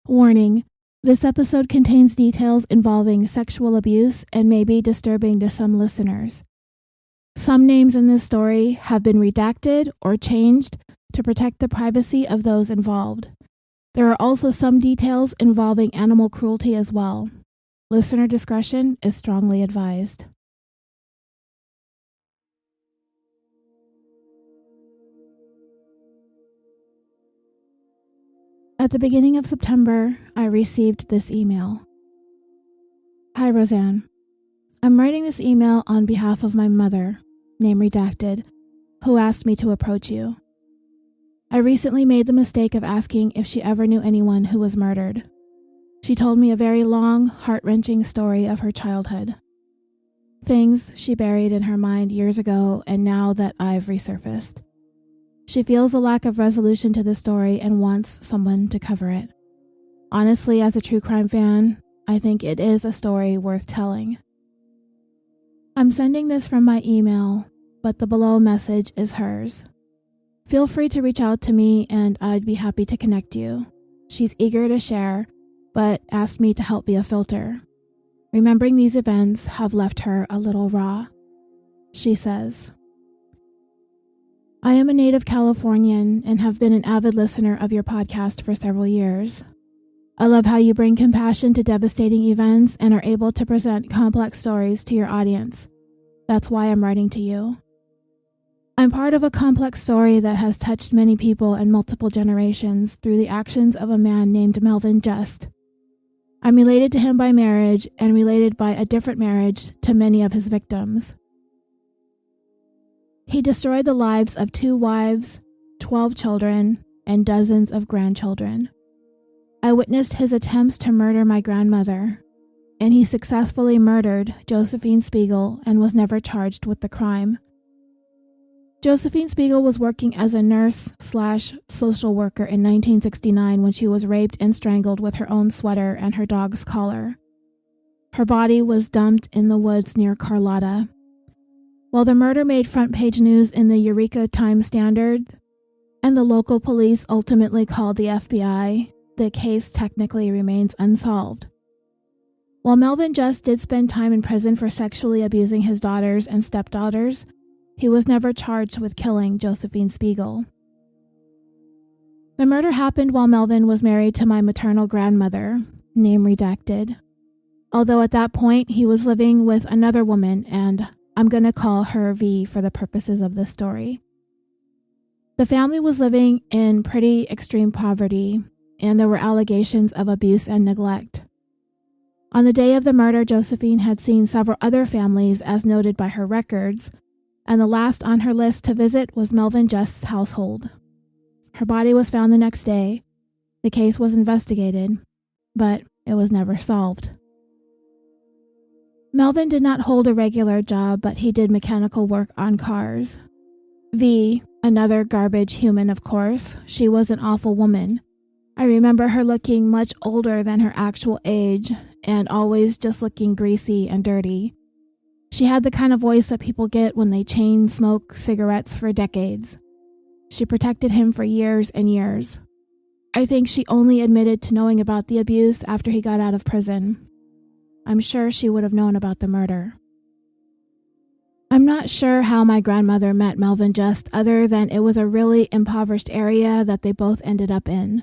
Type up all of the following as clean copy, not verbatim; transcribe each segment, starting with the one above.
Warning: this episode contains details involving sexual abuse and may be disturbing to some listeners. Some names in this story have been redacted or changed to protect the privacy of those involved. There are also some details involving animal cruelty as well. Listener discretion is strongly advised. At the beginning of September, I received this email. Hi, Roseanne. I'm writing this email on behalf of my mother, name redacted, who asked me to approach you. I recently made the mistake of asking if she ever knew anyone who was murdered. She told me a very long, heart-wrenching story of her childhood. Things she buried in her mind years ago and now that I've resurfaced. She feels a lack of resolution to the story and wants someone to cover it. Honestly, as a true crime fan, I think it is a story worth telling. I'm sending this from my email, but the below message is hers. Feel free to reach out to me and I'd be happy to connect you. She's eager to share, but asked me to help be a filter. Remembering these events have left her a little raw. She says, I am a native Californian and have been an avid listener of your podcast for several years. I love how you bring compassion to devastating events and are able to present complex stories to your audience. That's why I'm writing to you. I'm part of a complex story that has touched many people and multiple generations through the actions of a man named Melvin Just. I'm related to him by marriage and related by a different marriage to many of his victims. He destroyed the lives of 2 wives, 12 children, and dozens of grandchildren. I witnessed his attempts to murder my grandmother, and he successfully murdered Josephine Spegel and was never charged with the crime. Josephine Spegel was working as a nurse/social worker in 1969 when she was raped and strangled with her own sweater and her dog's collar. Her body was dumped in the woods near Carlotta. While the murder made front-page news in the Eureka Times-Standard, and the local police ultimately called the FBI, the case technically remains unsolved. While Melvin Just did spend time in prison for sexually abusing his daughters and stepdaughters, he was never charged with killing Josephine Spegel. The murder happened while Melvin was married to my maternal grandmother, name redacted. Although at that point he was living with another woman, and I'm going to call her V for the purposes of this story. The family was living in pretty extreme poverty, and there were allegations of abuse and neglect. On the day of the murder, Josephine had seen several other families as noted by her records, and the last on her list to visit was Melvin Just's household. Her body was found the next day. The case was investigated, but it was never solved. Melvin did not hold a regular job, but he did mechanical work on cars. V, another garbage human, of course, she was an awful woman. I remember her looking much older than her actual age and always just looking greasy and dirty. She had the kind of voice that people get when they chain smoke cigarettes for decades. She protected him for years and years. I think she only admitted to knowing about the abuse after he got out of prison. I'm sure she would have known about the murder. I'm not sure how my grandmother met Melvin Just other than it was a really impoverished area that they both ended up in.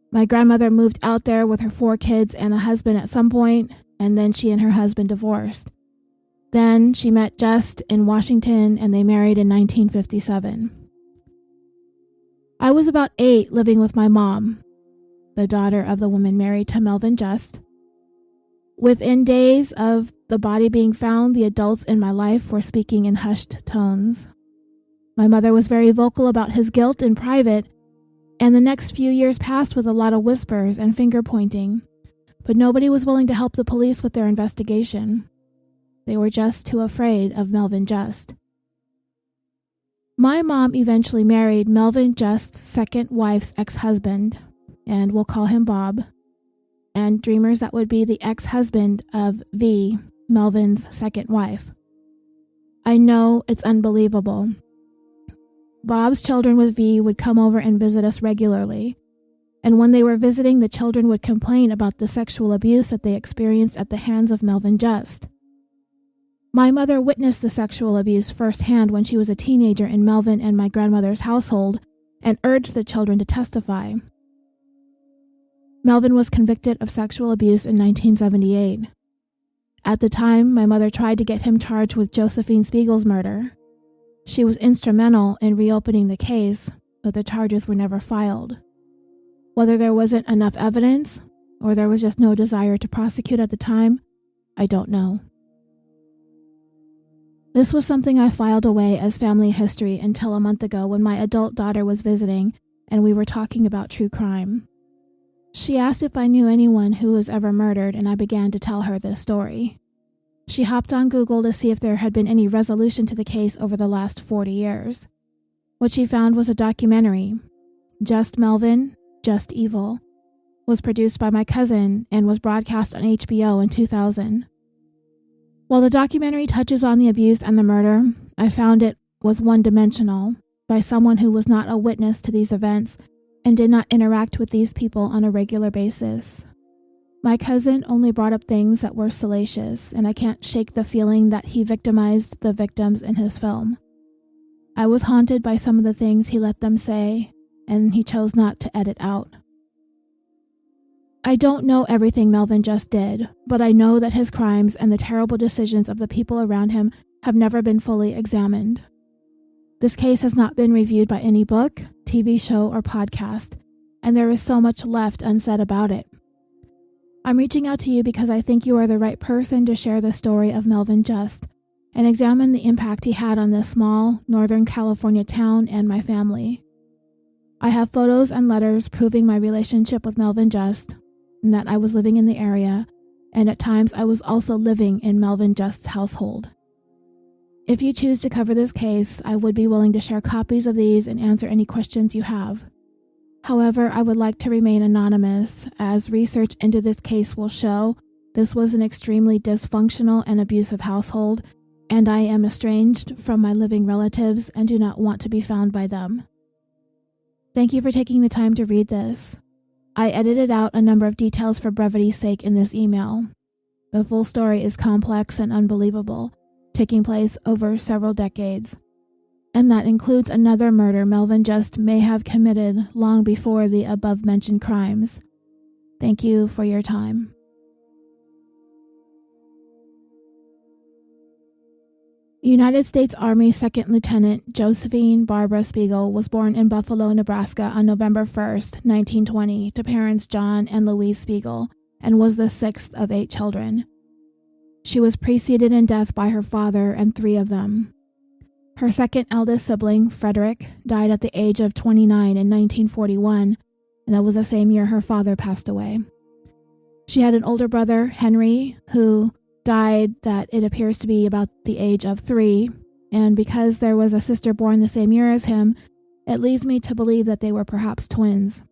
My grandmother moved out there with her 4 kids and a husband at some point, and then she and her husband divorced. Then she met Just in Washington and they married in 1957. I was about 8 living with my mom, the daughter of the woman married to Melvin Just. Within days of the body being found, the adults in my life were speaking in hushed tones. My mother was very vocal about his guilt in private, and the next few years passed with a lot of whispers and finger-pointing, but nobody was willing to help the police with their investigation. They were just too afraid of Melvin Just. My mom eventually married Melvin Just's second wife's ex-husband, and we'll call him Bob, and dreamers that would be the ex-husband of V, Melvin's second wife. I know it's unbelievable. Bob's children with V would come over and visit us regularly. and when they were visiting, the children would complain about the sexual abuse that they experienced at the hands of Melvin Just. My mother witnessed the sexual abuse firsthand when she was a teenager in Melvin and my grandmother's household and urged the children to testify. Melvin was convicted of sexual abuse in 1978. At the time, my mother tried to get him charged with Josephine Spegel's murder. She was instrumental in reopening the case, but the charges were never filed. Whether there wasn't enough evidence, or there was just no desire to prosecute at the time, I don't know. This was something I filed away as family history until a month ago when my adult daughter was visiting and we were talking about true crime. She asked if I knew anyone who was ever murdered, and I began to tell her this story. She hopped on Google to see if there had been any resolution to the case over the last 40 years. What she found was a documentary, Just Melvin, Just Evil, was produced by my cousin and was broadcast on HBO in 2000. While the documentary touches on the abuse and the murder, I found it was one-dimensional, by someone who was not a witness to these events and did not interact with these people on a regular basis. My cousin only brought up things that were salacious, and I can't shake the feeling that he victimized the victims in his film. I was haunted by some of the things he let them say, and he chose not to edit out. I don't know everything Melvin Just did, but I know that his crimes and the terrible decisions of the people around him have never been fully examined. This case has not been reviewed by any book, TV show, or podcast, and there is so much left unsaid about it. I'm reaching out to you because I think you are the right person to share the story of Melvin Just and examine the impact he had on this small, Northern California town and my family. I have photos and letters proving my relationship with Melvin Just, and that I was living in the area, and at times I was also living in Melvin Just's household. If you choose to cover this case, I would be willing to share copies of these and answer any questions you have. However, I would like to remain anonymous, as research into this case will show this was an extremely dysfunctional and abusive household, and I am estranged from my living relatives and do not want to be found by them. Thank you for taking the time to read this. I edited out a number of details for brevity's sake in this email. The full story is complex and unbelievable, taking place over several decades, and that includes another murder Melvin Just may have committed long before the above-mentioned crimes. Thank you for your time. United States Army Second Lieutenant Josephine Barbara Spegel was born in Buffalo, Nebraska on November 1st, 1920, to parents John and Louise Spegel, and was the sixth of 8 children. She was preceded in death by her father and 3 of them. Her second eldest sibling, Frederick, died at the age of 29 in 1941, and that was the same year her father passed away. She had an older brother, Henry, who died that it appears to be about the age of 3, and because there was a sister born the same year as him, it leads me to believe that they were perhaps twins.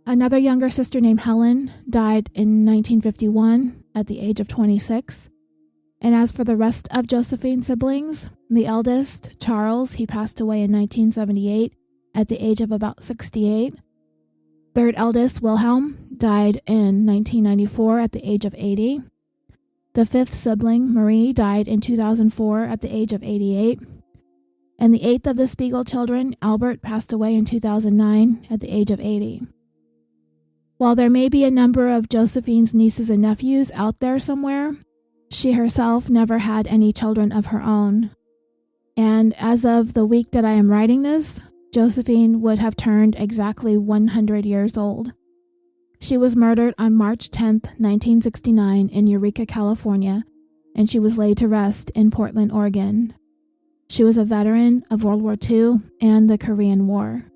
Another younger sister named Helen died in 1951 at the age of 26. And as for the rest of Josephine's siblings, the eldest, Charles, he passed away in 1978 at the age of about 68. Third eldest, Wilhelm, died in 1994 at the age of 80. The fifth sibling, Marie, died in 2004 at the age of 88. And the eighth of the Spegel children, Albert, passed away in 2009 at the age of 80. While there may be a number of Josephine's nieces and nephews out there somewhere, she herself never had any children of her own. And as of the week that I am writing this, Josephine would have turned exactly 100 years old. She was murdered on March 10, 1969 in Eureka, California, and she was laid to rest in Portland, Oregon. She was a veteran of World War II and the Korean War.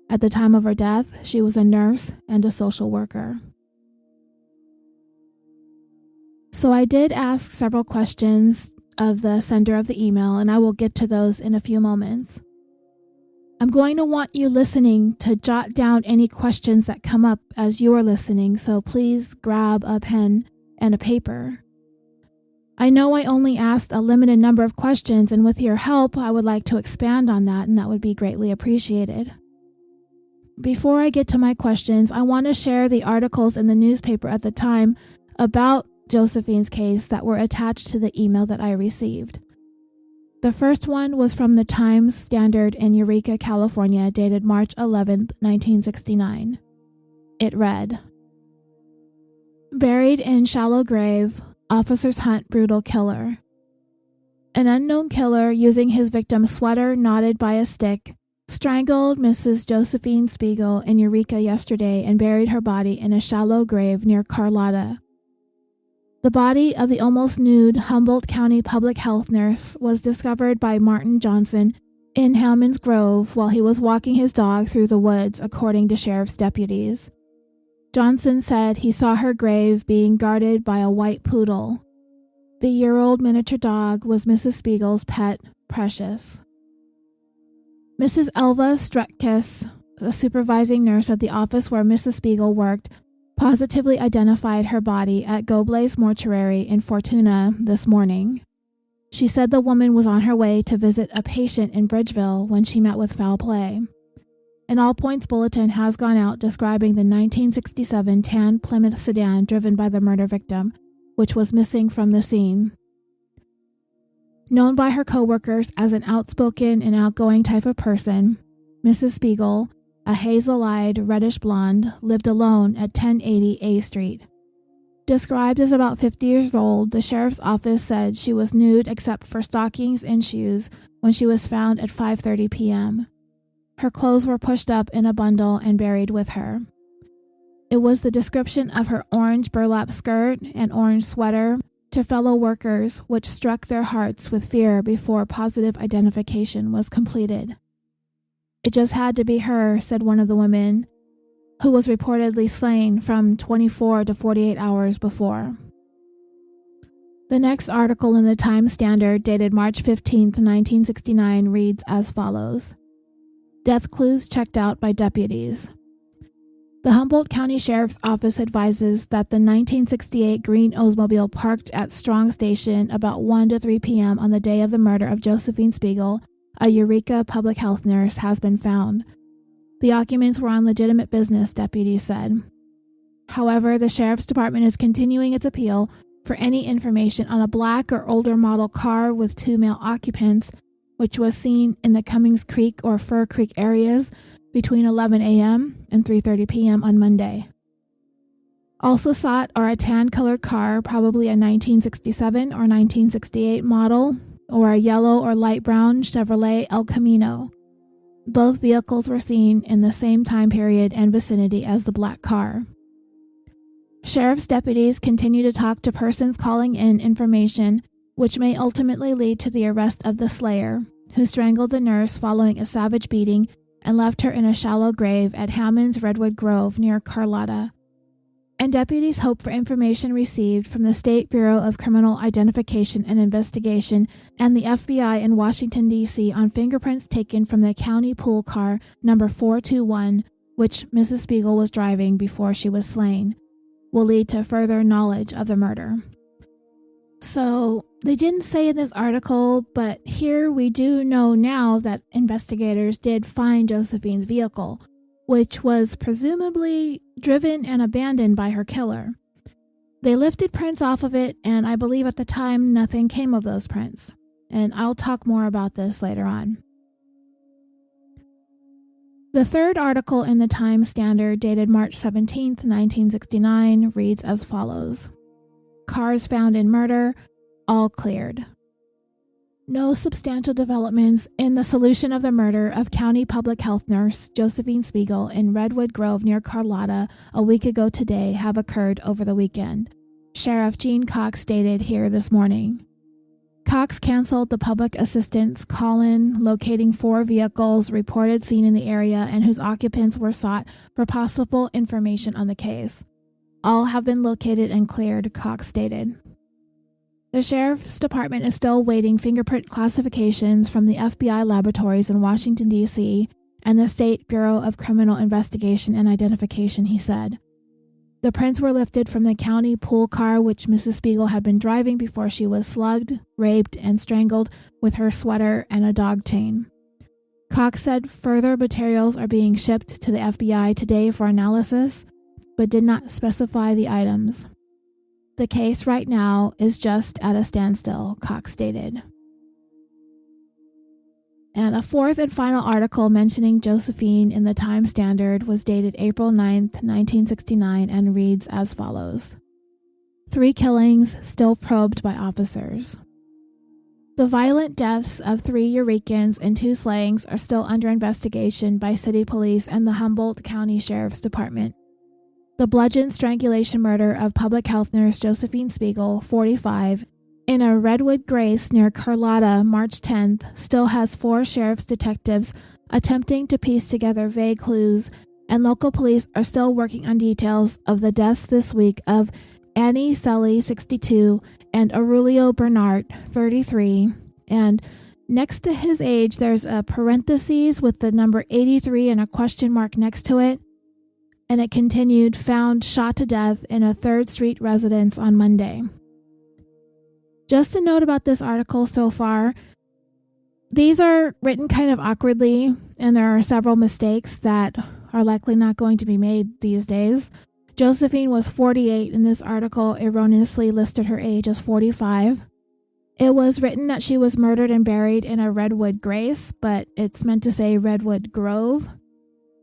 At the time of her death, she was a nurse and a social worker. So I did ask several questions of the sender of the email, and I will get to those in a few moments. I'm going to want you listening to jot down any questions that come up as you are listening, so please grab a pen and a paper. I know I only asked a limited number of questions, and with your help, I would like to expand on that, and that would be greatly appreciated. Before I get to my questions, I want to share the articles in the newspaper at the time about Josephine's case that were attached to the email that I received. The first one was from the Times-Standard in Eureka, California, dated March 11, 1969. It read, "Buried in shallow grave, officers hunt brutal killer. An unknown killer, using his victim's sweater knotted by a stick, strangled Mrs. Josephine Spegel in Eureka yesterday and buried her body in a shallow grave near Carlotta. The body of the almost nude Humboldt County public health nurse was discovered by Martin Johnson in Hammond's Grove while he was walking his dog through the woods, according to sheriff's deputies. Johnson said he saw her grave being guarded by a white poodle. The year-old miniature dog was Mrs. Spegel's pet, Precious. Mrs. Elva Stretkis, a supervising nurse at the office where Mrs. Spegel worked, positively identified her body at Goblet's mortuary in Fortuna this morning. She said the woman was on her way to visit a patient in Bridgeville when she met with foul play. An all-points bulletin has gone out describing the 1967 tan Plymouth sedan driven by the murder victim, which was missing from the scene. Known by her co-workers as an outspoken and outgoing type of person, Mrs. Spegel, a hazel-eyed, reddish blonde, lived alone at 1080 A Street. Described as about 50 years old, the sheriff's office said she was nude except for stockings and shoes when she was found at 5:30 p.m. Her clothes were pushed up in a bundle and buried with her. It was the description of her orange burlap skirt and orange sweater to fellow workers which struck their hearts with fear before positive identification was completed. It just had to be her, said one of the women, who was reportedly slain from 24 to 48 hours before. The next article in the Times-Standard, dated March 15, 1969, reads as follows. Death clues checked out by deputies. The Humboldt County Sheriff's Office advises that the 1968 green Oldsmobile parked at Strong Station about 1 to 3 p.m. on the day of the murder of Josephine Spegel, a Eureka public health nurse, has been found. The occupants were on legitimate business, deputies said. However, the Sheriff's Department is continuing its appeal for any information on a black or older model car with 2 male occupants, which was seen in the Cummings Creek or Fur Creek areas between 11 a.m. and 3:30 p.m. on Monday. Also sought are a tan-colored car, probably a 1967 or 1968 model, or a yellow or light brown Chevrolet El Camino. Both vehicles were seen in the same time period and vicinity as the black car. Sheriff's deputies continue to talk to persons calling in information which may ultimately lead to the arrest of the slayer, who strangled the nurse following a savage beating and left her in a shallow grave at Hammond's Redwood Grove near Carlotta. And deputies hope for information received from the State Bureau of Criminal Identification and Investigation and the FBI in Washington, D.C. on fingerprints taken from the county pool car number 421, which Mrs. Spegel was driving before she was slain, will lead to further knowledge of the murder. So, they didn't say in this article, but here we do know now that investigators did find Josephine's vehicle, which was presumably driven and abandoned by her killer. They lifted prints off of it, and I believe at the time nothing came of those prints. And I'll talk more about this later on. The third article in the Times-Standard, dated March 17, 1969, reads as follows. Cars found in murder, all cleared. No substantial developments in the solution of the murder of County Public Health Nurse Josephine Spegel in Redwood Grove near Carlotta a week ago today have occurred over the weekend, Sheriff Gene Cox stated here this morning. Cox canceled the public assistance call-in locating 4 vehicles reported seen in the area and whose occupants were sought for possible information on the case. All have been located and cleared, Cox stated. The Sheriff's Department is still waiting fingerprint classifications from the FBI laboratories in Washington, D.C. and the State Bureau of Criminal Investigation and Identification, he said. The prints were lifted from the county pool car which Mrs. Spegel had been driving before she was slugged, raped, and strangled with her sweater and a dog chain. Cox said further materials are being shipped to the FBI today for analysis, but did not specify the items. The case right now is just at a standstill, Cox stated. And a fourth and final article mentioning Josephine in the Time Standard was dated April 9th, 1969, and reads as follows. 3 killings still probed by officers. The violent deaths of 3 Eurekaans and 2 slayings are still under investigation by city police and the Humboldt County Sheriff's Department. The bludgeon strangulation murder of public health nurse Josephine Spegel, 45, in a Redwood Grace near Carlotta, March 10th, still has 4 sheriff's detectives attempting to piece together vague clues, and local police are still working on details of the deaths this week of Annie Sully, 62, and Aurelio Bernard, 33, and next to his age there's a parentheses with the number 83 and a question mark next to it, and it continued, found shot to death in a 3rd Street residence on Monday. Just a note about this article so far, these are written kind of awkwardly, and there are several mistakes that are likely not going to be made these days. Josephine was 48, and this article erroneously listed her age as 45. It was written that she was murdered and buried in a Redwood Grace, but it's meant to say Redwood Grove.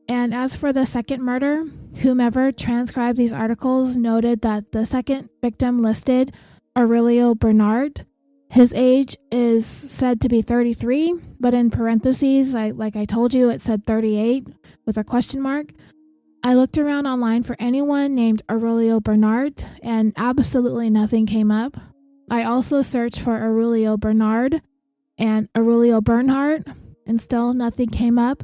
And as for the second murder, whomever transcribed these articles noted that the second victim listed, Aurelio Bernard, his age is said to be 33, but in parentheses, like I told you, it said 38 with a question mark. I looked around online for anyone named Aurelio Bernard, and absolutely nothing came up. I also searched for Aurelio Bernard and Aurelio Bernhardt, and still nothing came up.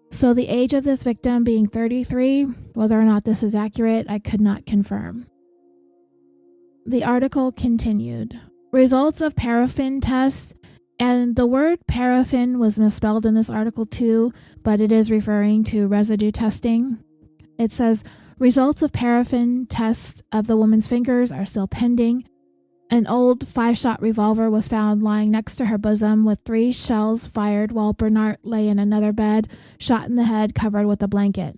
So the age of this victim being 33, whether or not this is accurate, I could not confirm. The article continued. Results of paraffin tests, and the word paraffin was misspelled in this article too, but it is referring to residue testing. It says, results of paraffin tests of the woman's fingers are still pending. An old 5-shot revolver was found lying next to her bosom with 3 shells fired while Bernard lay in another bed, shot in the head, covered with a blanket.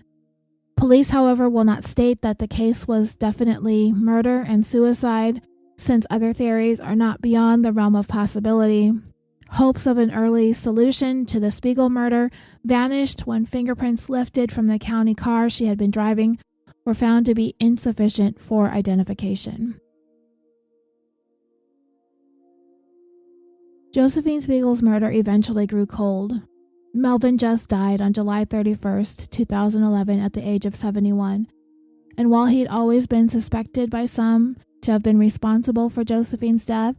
Police, however, will not state that the case was definitely murder and suicide, since other theories are not beyond the realm of possibility. Hopes of an early solution to the Spegel murder vanished when fingerprints lifted from the county car she had been driving were found to be insufficient for identification. Josephine Spegel's murder eventually grew cold. Melvin Just died on July 31st, 2011 at the age of 71, and while he'd always been suspected by some to have been responsible for Josephine's death,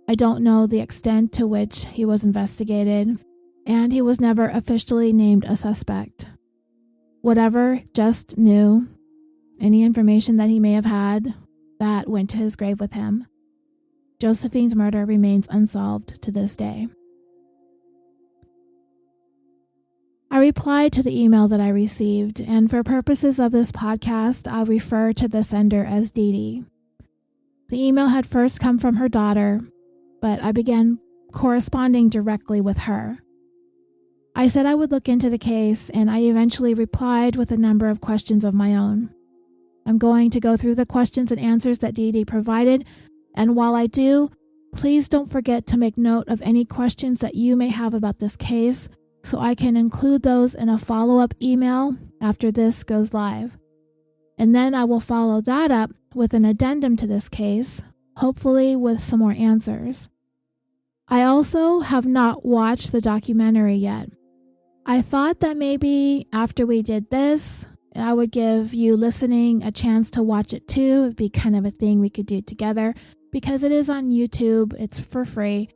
I don't know the extent to which he was investigated, and he was never officially named a suspect. Whatever Just knew, any information that he may have had, that went to his grave with him. Josephine's murder remains unsolved to this day. I replied to the email that I received, and for purposes of this podcast, I'll refer to the sender as Dee Dee. The email had first come from her daughter, but I began corresponding directly with her. I said I would look into the case, and I eventually replied with a number of questions of my own. I'm going to go through the questions and answers that Dee Dee provided, and while I do, please don't forget to make note of any questions that you may have about this case, so I can include those in a follow-up email after this goes live. And then I will follow that up with an addendum to this case, hopefully with some more answers. I also have not watched the documentary yet. I thought that maybe after we did this, I would give you listening a chance to watch it too. It'd be kind of a thing we could do together because it is on YouTube. It's for free.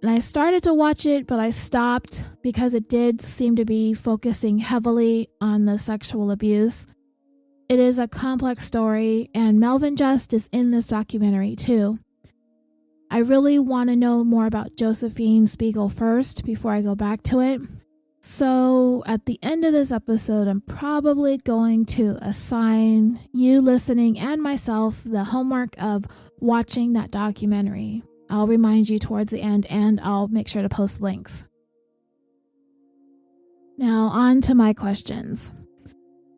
And I started to watch it, but I stopped because it did seem to be focusing heavily on the sexual abuse. It is a complex story, and Melvin Just is in this documentary too. I really want to know more about Josephine Spegel first before I go back to it. So at the end of this episode, I'm probably going to assign you listening and myself the homework of watching that documentary. I'll remind you towards the end, and I'll make sure to post links. Now on to my questions.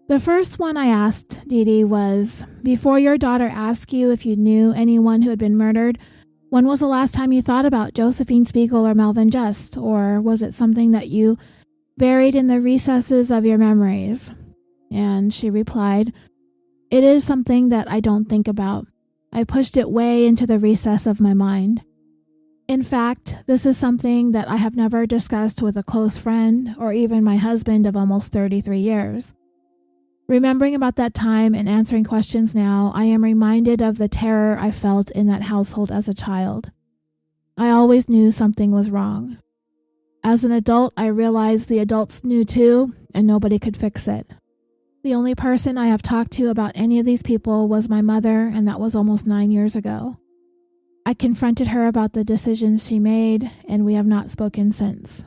The first one I asked Dee Dee was, before your daughter asked you if you knew anyone who had been murdered, when was the last time you thought about Josephine Spegel or Melvin Just, or was it something that you buried in the recesses of your memories? And she replied, it is something that I don't think about. I pushed it way into the recess of my mind. In fact, this is something that I have never discussed with a close friend or even my husband of almost 33 years. Remembering about that time and answering questions now, I am reminded of the terror I felt in that household as a child. I always knew something was wrong. As an adult, I realized the adults knew too, and nobody could fix it. The only person I have talked to about any of these people was my mother, and that was almost 9 years ago. I confronted her about the decisions she made, and we have not spoken since.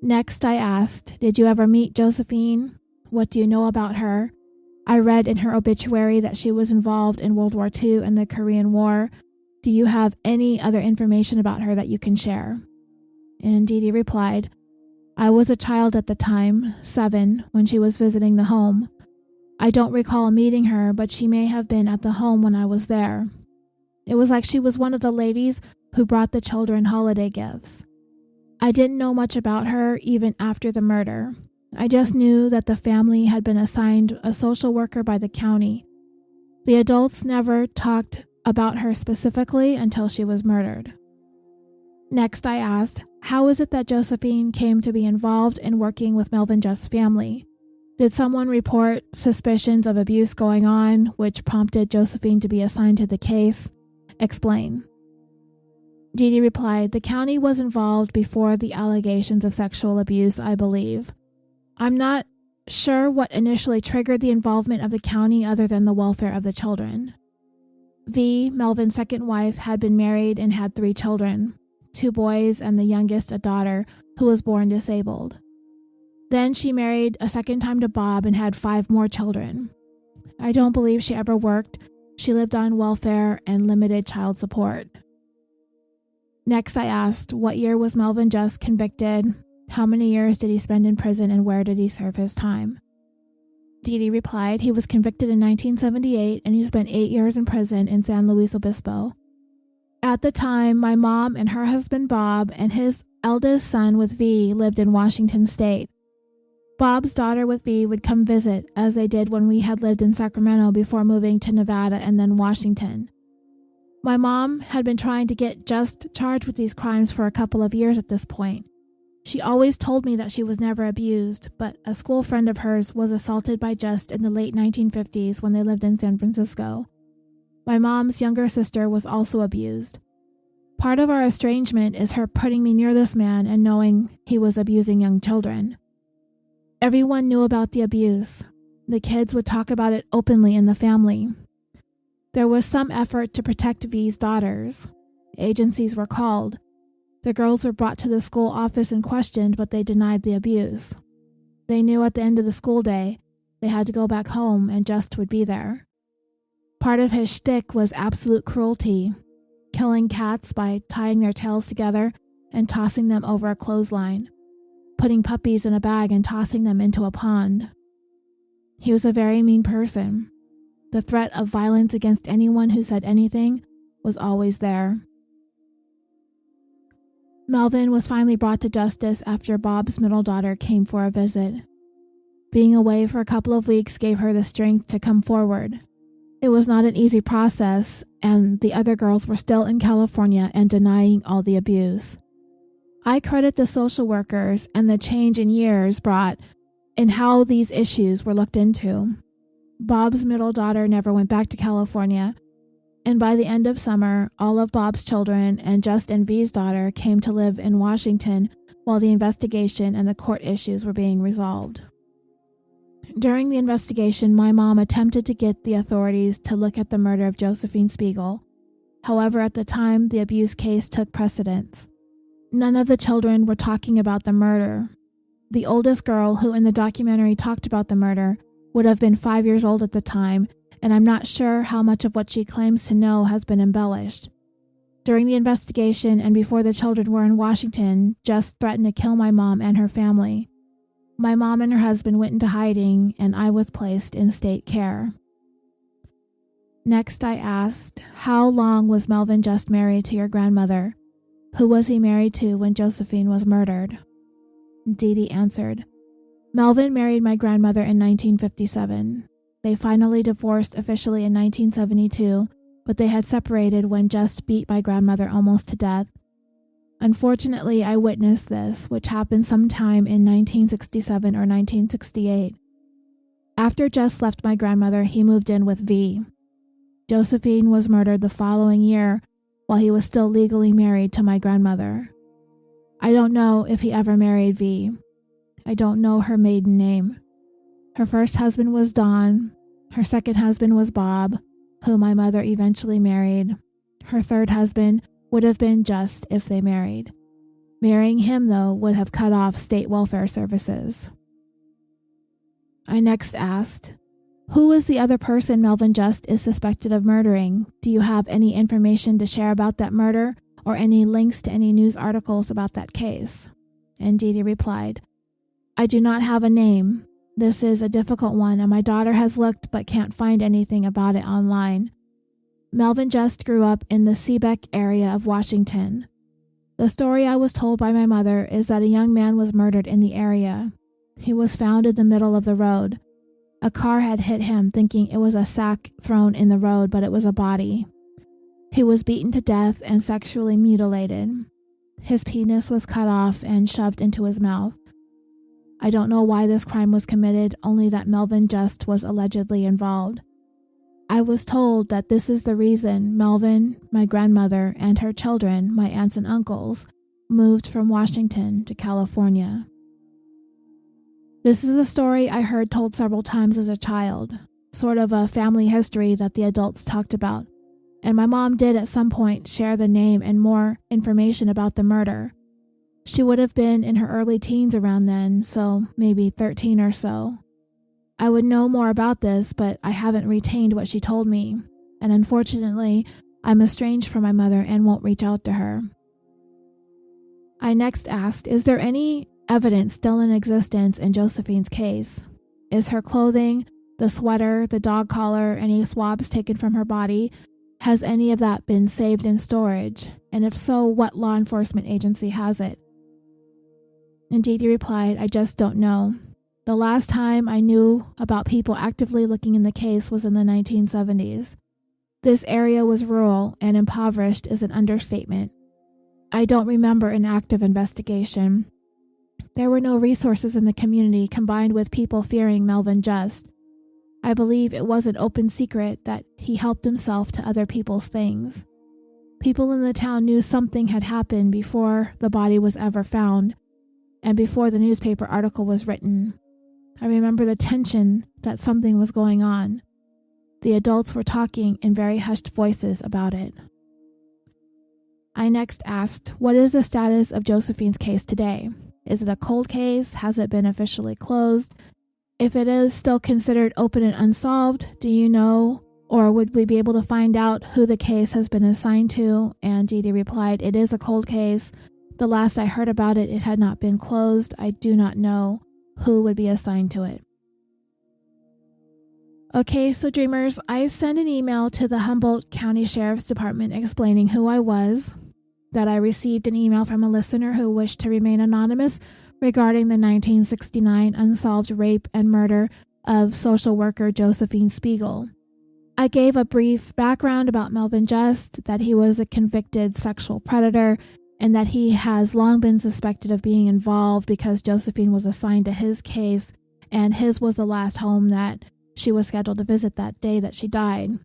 Next, I asked, did you ever meet Josephine? What do you know about her? I read in her obituary that she was involved in World War II and the Korean War. Do you have any other information about her that you can share? And Dee Dee replied, I was a child at the time, 7, when she was visiting the home. I don't recall meeting her, but she may have been at the home when I was there. It was like she was one of the ladies who brought the children holiday gifts. I didn't know much about her even after the murder. I just knew that the family had been assigned a social worker by the county. The adults never talked about her specifically until she was murdered. Next, I asked, how is it that Josephine came to be involved in working with Melvin Just's family? Did someone report suspicions of abuse going on, which prompted Josephine to be assigned to the case? Explain. Dee Dee replied, the county was involved before the allegations of sexual abuse, I believe. I'm not sure what initially triggered the involvement of the county other than the welfare of the children. V, Melvin's second wife, had been married and had 3 children, 2 boys and the youngest a daughter who was born disabled. Then she married a second time to Bob and had 5 more children. I don't believe she ever worked. She lived on welfare and limited child support. Next, I asked, what year was Melvin Just convicted? How many years did he spend in prison and where did he serve his time? Dee Dee replied, he was convicted in 1978 and he spent 8 years in prison in San Luis Obispo. At the time, my mom and her husband Bob and his eldest son with V lived in Washington State. Bob's daughter with V would come visit, as they did when we had lived in Sacramento before moving to Nevada and then Washington. My mom had been trying to get Just charged with these crimes for a couple of years at this point. She always told me that she was never abused, but a school friend of hers was assaulted by Just in the late 1950s when they lived in San Francisco. My mom's younger sister was also abused. Part of our estrangement is her putting me near this man and knowing he was abusing young children. Everyone knew about the abuse. The kids would talk about it openly in the family. There was some effort to protect V's daughters. Agencies were called. The girls were brought to the school office and questioned, but they denied the abuse. They knew at the end of the school day they had to go back home and Just would be there. Part of his shtick was absolute cruelty, killing cats by tying their tails together and tossing them over a clothesline, putting puppies in a bag and tossing them into a pond. He was a very mean person. The threat of violence against anyone who said anything was always there. Melvin was finally brought to justice after Bob's middle daughter came for a visit. Being away for a couple of weeks gave her the strength to come forward. It was not an easy process, and the other girls were still in California and denying all the abuse. I credit the social workers and the change in years brought in how these issues were looked into. Bob's middle daughter never went back to California, and by the end of summer, all of Bob's children and Just and V's daughter came to live in Washington while the investigation and the court issues were being resolved. During the investigation, my mom attempted to get the authorities to look at the murder of Josephine Spegel. However, at the time, the abuse case took precedence. None of the children were talking about the murder. The oldest girl, who in the documentary talked about the murder, would have been 5 years old at the time, and I'm not sure how much of what she claims to know has been embellished. During the investigation and before the children were in Washington, Just threatened to kill my mom and her family. My mom and her husband went into hiding, and I was placed in state care. Next, I asked, how long was Melvin just married to your grandmother? Who was he married to when Josephine was murdered? Dee Dee answered, Melvin married my grandmother in 1957. They finally divorced officially in 1972, but they had separated when Just beat my grandmother almost to death. Unfortunately, I witnessed this, which happened sometime in 1967 or 1968. After Just left my grandmother, he moved in with V. Josephine was murdered the following year while he was still legally married to my grandmother. I don't know if he ever married V. I don't know her maiden name. Her first husband was Don. Her second husband was Bob, who my mother eventually married. Her third husband would have been Just if they married. Marrying him, though, would have cut off state welfare services. I next asked, who is the other person Melvin Just is suspected of murdering? Do you have any information to share about that murder or any links to any news articles about that case? And Dee Dee replied, I do not have a name. This is a difficult one, and my daughter has looked but can't find anything about it online. Melvin Just grew up in the Seebeck area of Washington. The story I was told by my mother is that a young man was murdered in the area. He was found in the middle of the road. A car had hit him, thinking it was a sack thrown in the road, but it was a body. He was beaten to death and sexually mutilated. His penis was cut off and shoved into his mouth. I don't know why this crime was committed, only that Melvin Just was allegedly involved. I was told that this is the reason Melvin, my grandmother, and her children, my aunts and uncles, moved from Washington to California. This is a story I heard told several times as a child, sort of a family history that the adults talked about, and my mom did at some point share the name and more information about the murder. She would have been in her early teens around then, so maybe 13 or so. I would know more about this, but I haven't retained what she told me, and unfortunately, I'm estranged from my mother and won't reach out to her. I next asked, is there any evidence still in existence in Josephine's case? Is her clothing, the sweater, the dog collar, any swabs taken from her body, has any of that been saved in storage? And if so, what law enforcement agency has it? And Dee Dee replied, I just don't know. The last time I knew about people actively looking in the case was in the 1970s. This area was rural and impoverished is an understatement. I don't remember an active investigation. There were no resources in the community combined with people fearing Melvin Just. I believe it was an open secret that he helped himself to other people's things. People in the town knew something had happened before the body was ever found and before the newspaper article was written. I remember the tension that something was going on. The adults were talking in very hushed voices about it. I next asked, what is the status of Josephine's case today? Is it a cold case? Has it been officially closed? If it is still considered open and unsolved, do you know, or would we be able to find out who the case has been assigned to? And Dee Dee replied, it is a cold case. The last I heard about it, it had not been closed. I do not know who would be assigned to it. Okay, so dreamers, I sent an email to the Humboldt County Sheriff's Department explaining who I was, that I received an email from a listener who wished to remain anonymous regarding the 1969 unsolved rape and murder of social worker Josephine Spegel. I gave a brief background about Melvin Just, that he was a convicted sexual predator, and that he has long been suspected of being involved because Josephine was assigned to his case, and his was the last home that she was scheduled to visit that day that she died.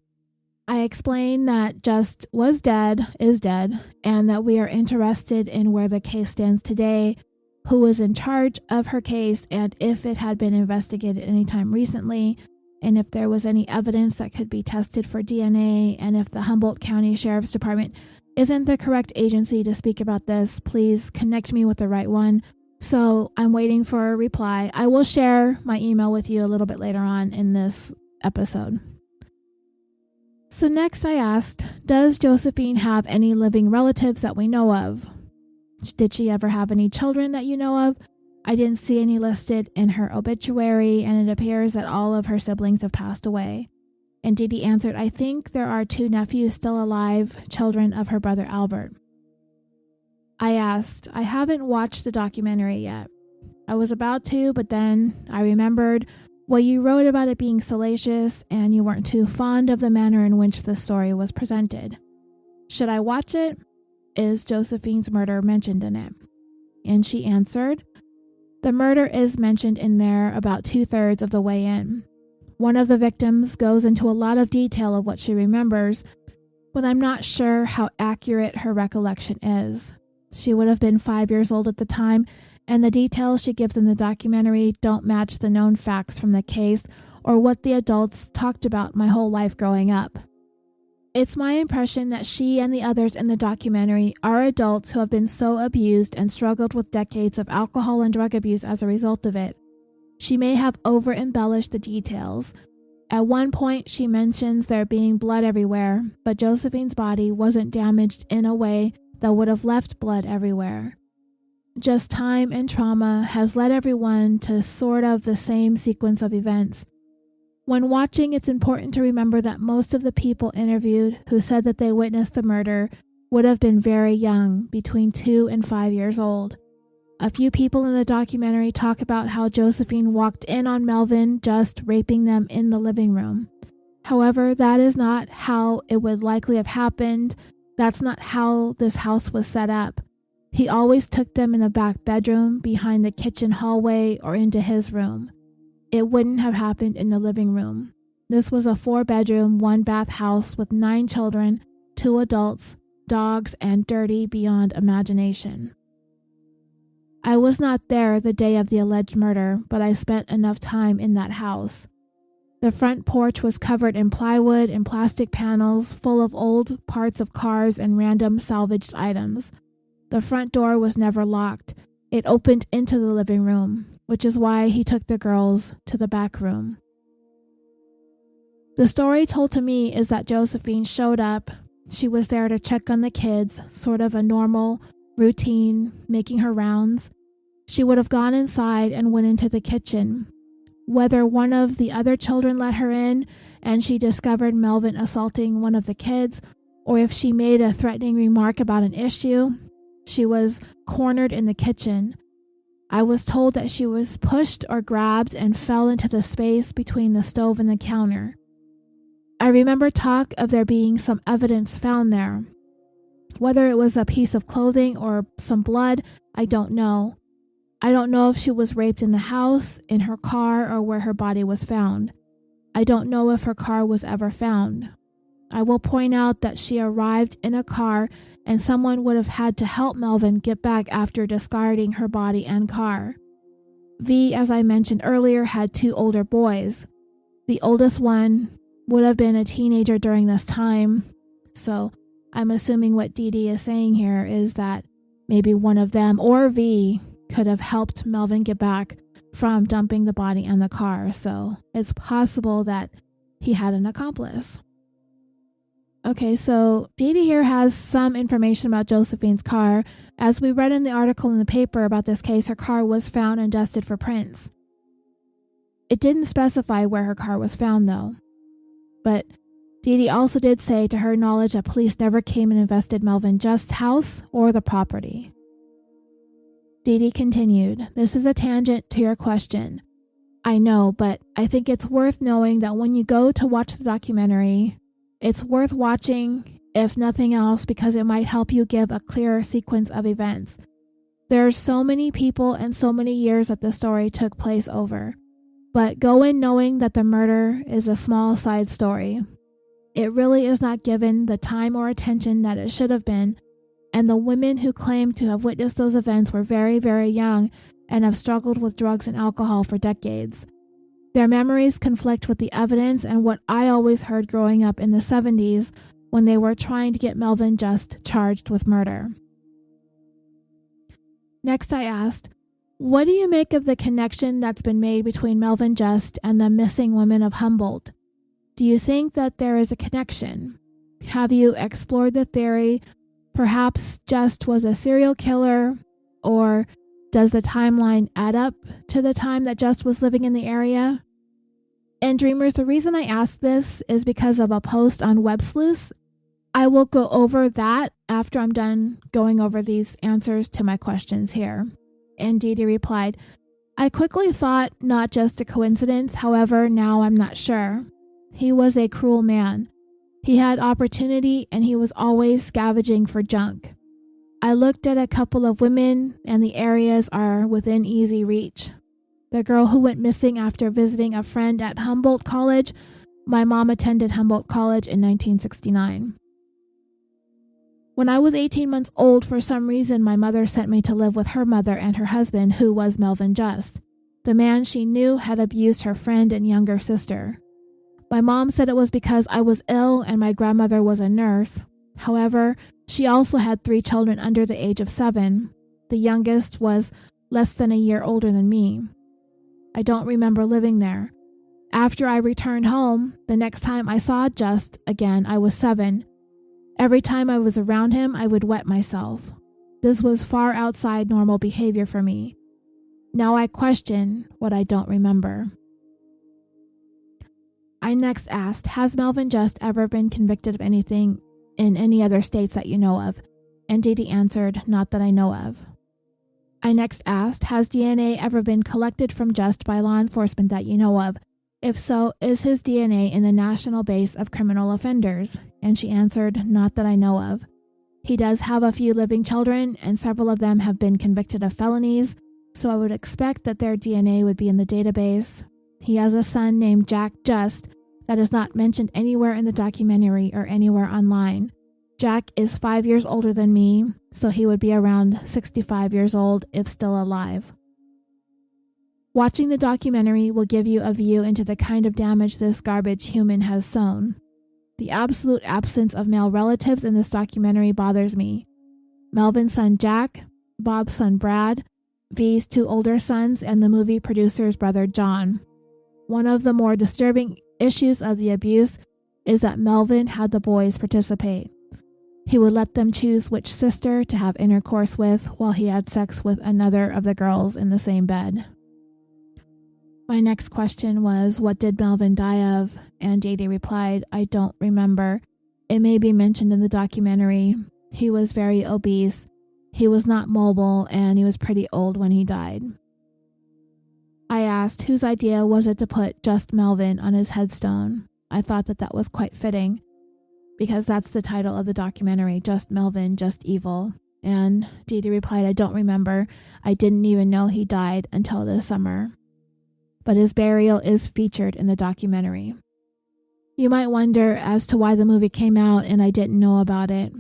I explained that Just was dead, is dead, and that we are interested in where the case stands today, who was in charge of her case, and if it had been investigated anytime recently, and if there was any evidence that could be tested for DNA, and if the Humboldt County Sheriff's Department isn't the correct agency to speak about this, please connect me with the right one. So I'm waiting for a reply. I will share my email with you a little bit later on in this episode. So next I asked, does Josephine have any living relatives that we know of? Did she ever have any children that you know of? I didn't see any listed in her obituary, and it appears that all of her siblings have passed away. And Dee Dee answered, I think there are 2 nephews still alive, children of her brother Albert. I asked, I haven't watched the documentary yet. I was about to, but then I remembered what you wrote about it being salacious, and you weren't too fond of the manner in which the story was presented. Should I watch it? Is Josephine's murder mentioned in it? And she answered, the murder is mentioned in there about 2/3 of the way in. One of the victims goes into a lot of detail of what she remembers, but I'm not sure how accurate her recollection is. She would have been 5 years old at the time, and the details she gives in the documentary don't match the known facts from the case or what the adults talked about my whole life growing up. It's my impression that she and the others in the documentary are adults who have been so abused and struggled with decades of alcohol and drug abuse as a result of it. She may have over-embellished the details. At one point, she mentions there being blood everywhere, but Josephine's body wasn't damaged in a way that would have left blood everywhere. Just time and trauma has led everyone to sort of the same sequence of events. When watching, it's important to remember that most of the people interviewed who said that they witnessed the murder would have been very young, between 2 and 5 years old. A few people in the documentary talk about how Josephine walked in on Melvin just raping them in the living room. However, that is not how it would likely have happened. That's not how this house was set up. He always took them in the back bedroom, behind the kitchen hallway, or into his room. It wouldn't have happened in the living room. This was a 4-bedroom, 1-bath house with 9 children, 2 adults, dogs, and dirty beyond imagination. I was not there the day of the alleged murder, but I spent enough time in that house. The front porch was covered in plywood and plastic panels full of old parts of cars and random salvaged items. The front door was never locked. It opened into the living room, which is why he took the girls to the back room. The story told to me is that Josephine showed up. She was there to check on the kids, sort of a normal routine, making her rounds. She would have gone inside and went into the kitchen. Whether one of the other children let her in and she discovered Melvin assaulting one of the kids, or if she made a threatening remark about an issue, she was cornered in the kitchen. I was told that she was pushed or grabbed and fell into the space between the stove and the counter. I remember talk of there being some evidence found there. Whether it was a piece of clothing or some blood, I don't know. I don't know if she was raped in the house, in her car, or where her body was found. I don't know if her car was ever found. I will point out that she arrived in a car and someone would have had to help Melvin get back after discarding her body and car. V, as I mentioned earlier, had 2 older boys. The oldest one would have been a teenager during this time, so I'm assuming what Dee Dee is saying here is that maybe one of them or V could have helped Melvin get back from dumping the body and the car, so it's possible that he had an accomplice. Okay, so Dee Dee here has some information about Josephine's car. As we read in the article in the paper about this case, her car was found and dusted for prints. It didn't specify where her car was found, though. But Dee Dee also did say, to her knowledge, that police never came and invested Melvin Just's house or the property. Dee Dee continued, this is a tangent to your question. I know, but I think it's worth knowing that when you go to watch the documentary, it's worth watching, if nothing else, because it might help you give a clearer sequence of events. There are so many people and so many years that the story took place over. But go in knowing that the murder is a small side story. It really is not given the time or attention that it should have been, and the women who claim to have witnessed those events were very, very young and have struggled with drugs and alcohol for decades. Their memories conflict with the evidence and what I always heard growing up in the 70s when they were trying to get Melvin Just charged with murder. Next, I asked, what do you make of the connection that's been made between Melvin Just and the missing women of Humboldt? Do you think that there is a connection? Have you explored the theory perhaps Just was a serial killer, or Does the timeline add up to the time that Just was living in the area? And Dreamers, the reason I ask this is because of a post on Web Sleuths. I will go over that after I'm done going over these answers to my questions here. And Dee Dee replied, I quickly thought not just a coincidence, however, now I'm not sure. He was a cruel man. He had opportunity and he was always scavenging for junk. I looked at a couple of women and the areas are within easy reach. The girl who went missing after visiting a friend at Humboldt College, my mom attended Humboldt College in 1969. When I was 18 months old, for some reason, my mother sent me to live with her mother and her husband, who was Melvin Just. The man she knew had abused her friend and younger sister. My mom said it was because I was ill and my grandmother was a nurse. However, she also had 3 children under the age of 7. The youngest was less than a year older than me. I don't remember living there. After I returned home, the next time I saw Just again, I was 7. Every time I was around him, I would wet myself. This was far outside normal behavior for me. Now I question what I don't remember. I next asked, has Melvin Just ever been convicted of anything in any other states that you know of? And Dee Dee answered, not that I know of. I next asked, has DNA ever been collected from Just by law enforcement that you know of? If so, is his DNA in the National Base of Criminal Offenders? And she answered, not that I know of. He does have a few living children, and several of them have been convicted of felonies, so I would expect that their DNA would be in the database. He has a son named Jack Just that is not mentioned anywhere in the documentary or anywhere online. Jack is 5 years older than me, so he would be around 65 years old if still alive. Watching the documentary will give you a view into the kind of damage this garbage human has sown. The absolute absence of male relatives in this documentary bothers me. Melvin's son Jack, Bob's son Brad, V's 2 older sons, and the movie producer's brother John. One of the more disturbing issues of the abuse is that Melvin had the boys participate. He would let them choose which sister to have intercourse with while he had sex with another of the girls in the same bed. My next question was, what did Melvin die of? And Dee Dee replied, I don't remember. It may be mentioned in the documentary. He was very obese. He was not mobile, and he was pretty old when he died. I asked, whose idea was it to put Just Melvin on his headstone? I thought that was quite fitting, because that's the title of the documentary, Just Melvin, Just Evil. And Dee Dee replied, I don't remember. I didn't even know he died until this summer. But his burial is featured in the documentary. You might wonder as to why the movie came out and I didn't know about it.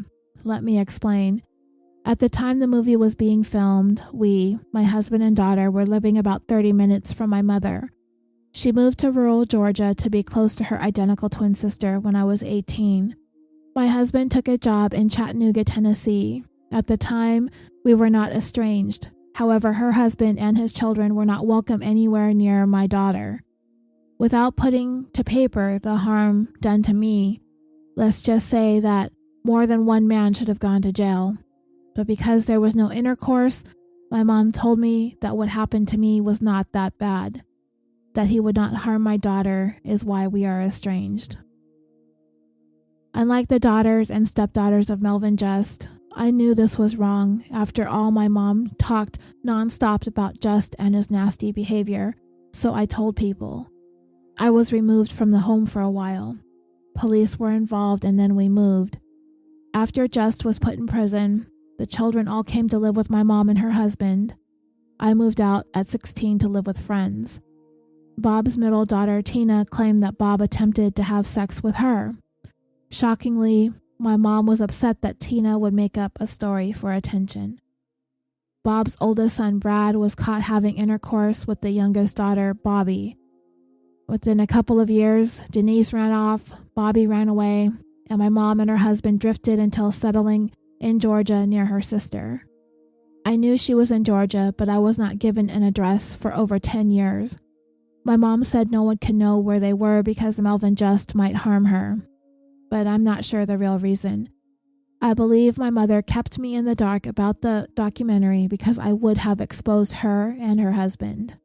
Let me explain. At the time the movie was being filmed, we, my husband and daughter, were living about 30 minutes from my mother. She moved to rural Georgia to be close to her identical twin sister when I was 18. My husband took a job in Chattanooga, Tennessee. At the time, we were not estranged. However, her husband and his children were not welcome anywhere near my daughter. Without putting to paper the harm done to me, let's just say that more than one man should have gone to jail. But because there was no intercourse, my mom told me that what happened to me was not that bad. That he would not harm my daughter is why we are estranged. Unlike the daughters and stepdaughters of Melvin Just, I knew this was wrong. After all, my mom talked nonstop about Just and his nasty behavior, so I told people. I was removed from the home for a while. Police were involved and then we moved. After Just was put in prison, the children all came to live with my mom and her husband. I moved out at 16 to live with friends. Bob's middle daughter, Tina, claimed that Bob attempted to have sex with her. Shockingly, my mom was upset that Tina would make up a story for attention. Bob's oldest son, Brad, was caught having intercourse with the youngest daughter, Bobby. Within a couple of years, Denise ran off, Bobby ran away, and my mom and her husband drifted until settling in Georgia near her sister. I knew she was in Georgia, but I was not given an address for over 10 years. My mom said no one could know where they were because Melvin Just might harm her, but I'm not sure the real reason. I believe my mother kept me in the dark about the documentary because I would have exposed her and her husband.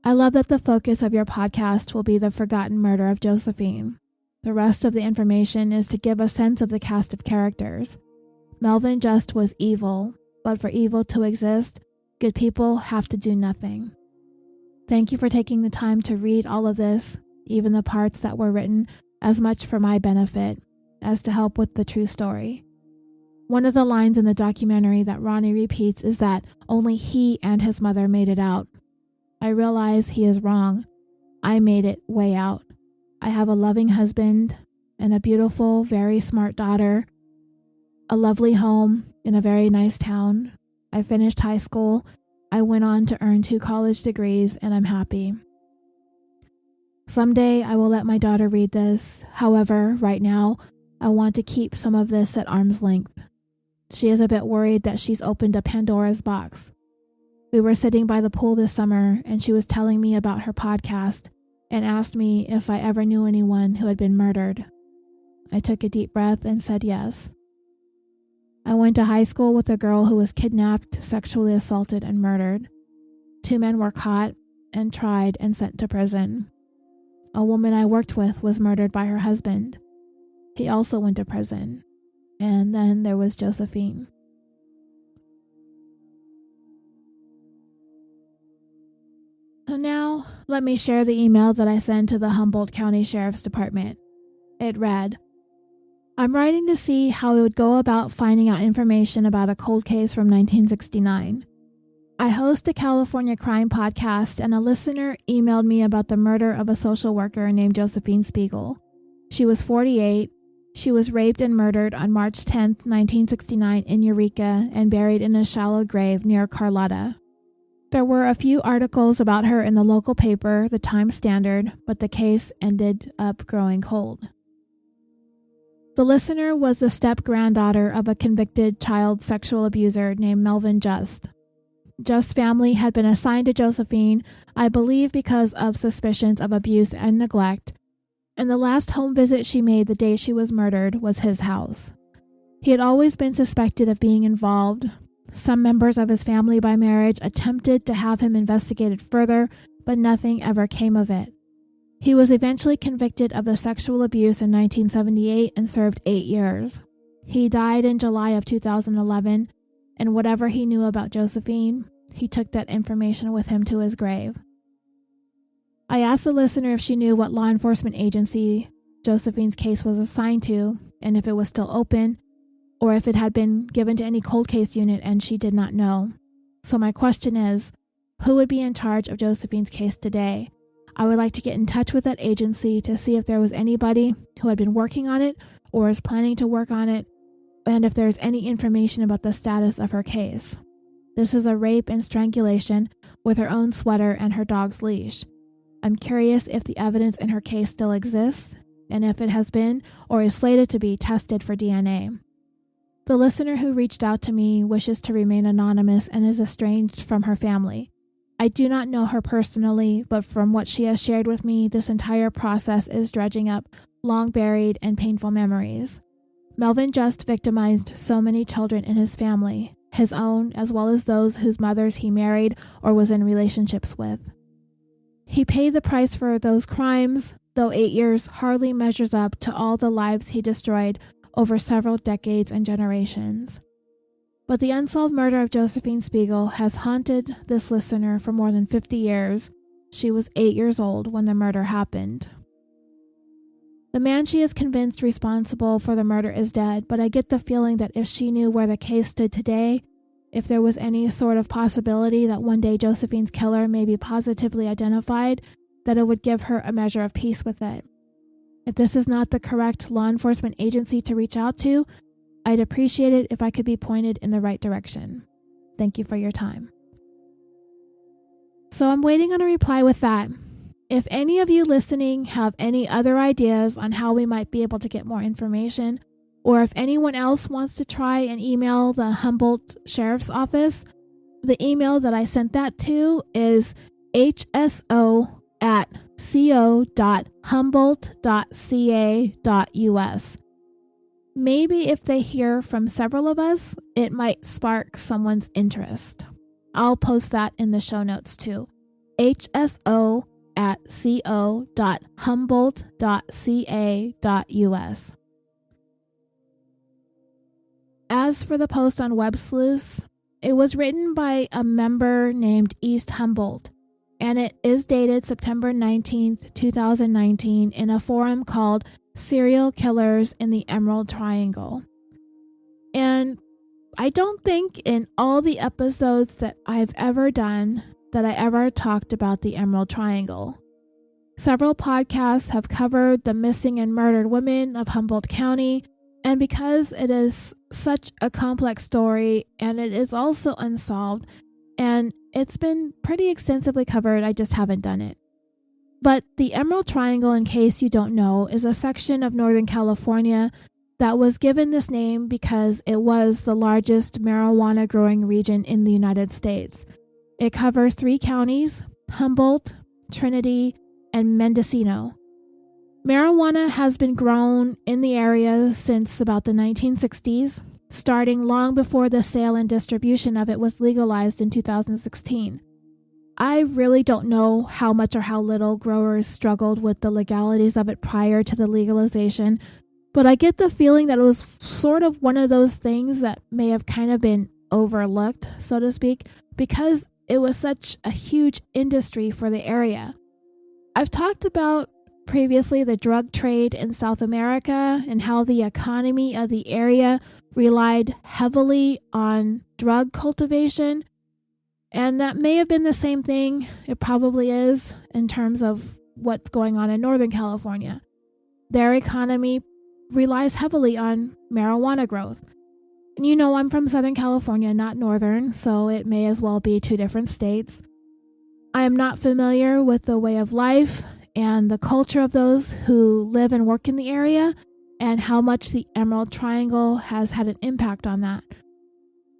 I love that the focus of your podcast will be the forgotten murder of Josephine. The rest of the information is to give a sense of the cast of characters. Melvin Just was evil, but for evil to exist, good people have to do nothing. Thank you for taking the time to read all of this, even the parts that were written as much for my benefit as to help with the true story. One of the lines in the documentary that Ronnie repeats is that only he and his mother made it out. I realize he is wrong. I made it way out. I have a loving husband and a beautiful, very smart daughter, a lovely home in a very nice town. I finished high school. I went on to earn 2 college degrees, and I'm happy. Someday I will let my daughter read this. However, right now, I want to keep some of this at arm's length. She is a bit worried that she's opened a Pandora's box. We were sitting by the pool this summer, and she was telling me about her podcast and asked me if I ever knew anyone who had been murdered. I took a deep breath and said yes. I went to high school with a girl who was kidnapped, sexually assaulted, and murdered. 2 men were caught and tried and sent to prison. A woman I worked with was murdered by her husband. He also went to prison. And then there was Josephine. So now, let me share the email that I sent to the Humboldt County Sheriff's Department. It read, I'm writing to see how I would go about finding out information about a cold case from 1969. I host a California crime podcast, and a listener emailed me about the murder of a social worker named Josephine Spegel. She was 48. She was raped and murdered on March 10, 1969 in Eureka and buried in a shallow grave near Carlotta. There were a few articles about her in the local paper, the Times-Standard, but the case ended up growing cold. The listener was the step-granddaughter of a convicted child sexual abuser named Melvin Just. Just's family had been assigned to Josephine, I believe because of suspicions of abuse and neglect, and the last home visit she made the day she was murdered was his house. He had always been suspected of being involved. Some members of his family by marriage attempted to have him investigated further, but nothing ever came of it. He was eventually convicted of the sexual abuse in 1978 and served 8 years. He died in July of 2011, and whatever he knew about Josephine, he took that information with him to his grave. I asked the listener if she knew what law enforcement agency Josephine's case was assigned to, and if it was still open, or if it had been given to any cold case unit, and she did not know. So my question is, who would be in charge of Josephine's case today? I would like to get in touch with that agency to see if there was anybody who had been working on it or is planning to work on it, and if there is any information about the status of her case. This is a rape and strangulation with her own sweater and her dog's leash. I'm curious if the evidence in her case still exists, and if it has been or is slated to be tested for DNA. The listener who reached out to me wishes to remain anonymous and is estranged from her family. I do not know her personally, but from what she has shared with me, this entire process is dredging up long-buried and painful memories. Melvin Just victimized so many children in his family, his own as well as those whose mothers he married or was in relationships with. He paid the price for those crimes, though 8 years hardly measures up to all the lives he destroyed over several decades and generations. But the unsolved murder of Josephine Spegel has haunted this listener for more than 50 years. She was 8 years old when the murder happened. The man she is convinced responsible for the murder is dead, but I get the feeling that if she knew where the case stood today, if there was any sort of possibility that one day Josephine's killer may be positively identified, that it would give her a measure of peace with it. If this is not the correct law enforcement agency to reach out to, I'd appreciate it if I could be pointed in the right direction. Thank you for your time. So I'm waiting on a reply with that. If any of you listening have any other ideas on how we might be able to get more information, or if anyone else wants to try and email the Humboldt Sheriff's Office, the email that I sent that to is hso@co.humboldt.ca.us. Maybe if they hear from several of us, it might spark someone's interest. I'll post that in the show notes too. hso@co.humboldt.ca.us. As for the post on Web Sleuths, it was written by a member named East Humboldt, and it is dated September 19th, 2019 in a forum called Serial Killers in the Emerald Triangle. And I don't think in all the episodes that I've ever done that I ever talked about the Emerald Triangle. Several podcasts have covered the missing and murdered women of Humboldt County, and because it is such a complex story and it is also unsolved, and it's been pretty extensively covered, I just haven't done it. But the Emerald Triangle, in case you don't know, is a section of Northern California that was given this name because it was the largest marijuana growing region in the United States. It covers 3 counties, Humboldt, Trinity, and Mendocino. Marijuana has been grown in the area since about the 1960s, starting long before the sale and distribution of it was legalized in 2016. I really don't know how much or how little growers struggled with the legalities of it prior to the legalization, but I get the feeling that it was sort of one of those things that may have kind of been overlooked, so to speak, because it was such a huge industry for the area. I've talked about previously the drug trade in South America and how the economy of the area relied heavily on drug cultivation. And that may have been the same thing. It probably is in terms of what's going on in Northern California. Their economy relies heavily on marijuana growth. And you know, I'm from Southern California, not Northern, so it may as well be 2 different states. I am not familiar with the way of life and the culture of those who live and work in the area and how much the Emerald Triangle has had an impact on that.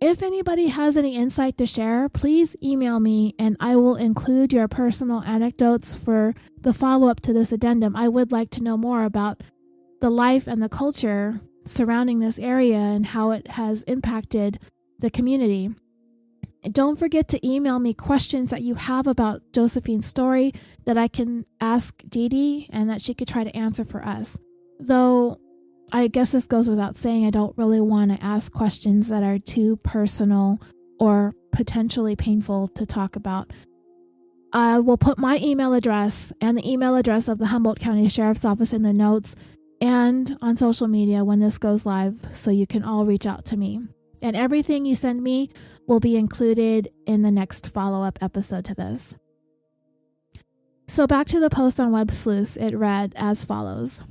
If anybody has any insight to share, please email me and I will include your personal anecdotes for the follow-up to this addendum. I would like to know more about the life and the culture surrounding this area and how it has impacted the community. And don't forget to email me questions that you have about Josephine's story that I can ask Dee Dee and that she could try to answer for us. Though I guess this goes without saying, I don't really want to ask questions that are too personal or potentially painful to talk about. I will put my email address and the email address of the Humboldt County Sheriff's Office in the notes and on social media when this goes live so you can all reach out to me. And everything you send me will be included in the next follow-up episode to this. So back to the post on Web Sleuths, it read as follows.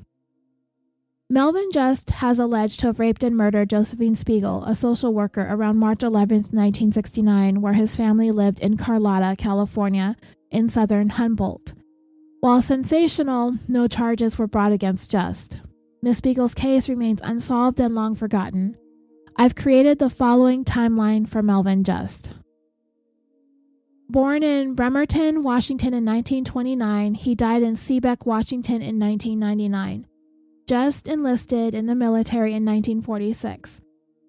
Melvin Just has alleged to have raped and murdered Josephine Spegel, a social worker, around March 11, 1969, where his family lived in Carlotta, California, in southern Humboldt. While sensational, no charges were brought against Just. Miss Spegel's case remains unsolved and long forgotten. I've created the following timeline for Melvin Just. Born in Bremerton, Washington in 1929, he died in Seebeck, Washington in 1999. Just enlisted in the military in 1946.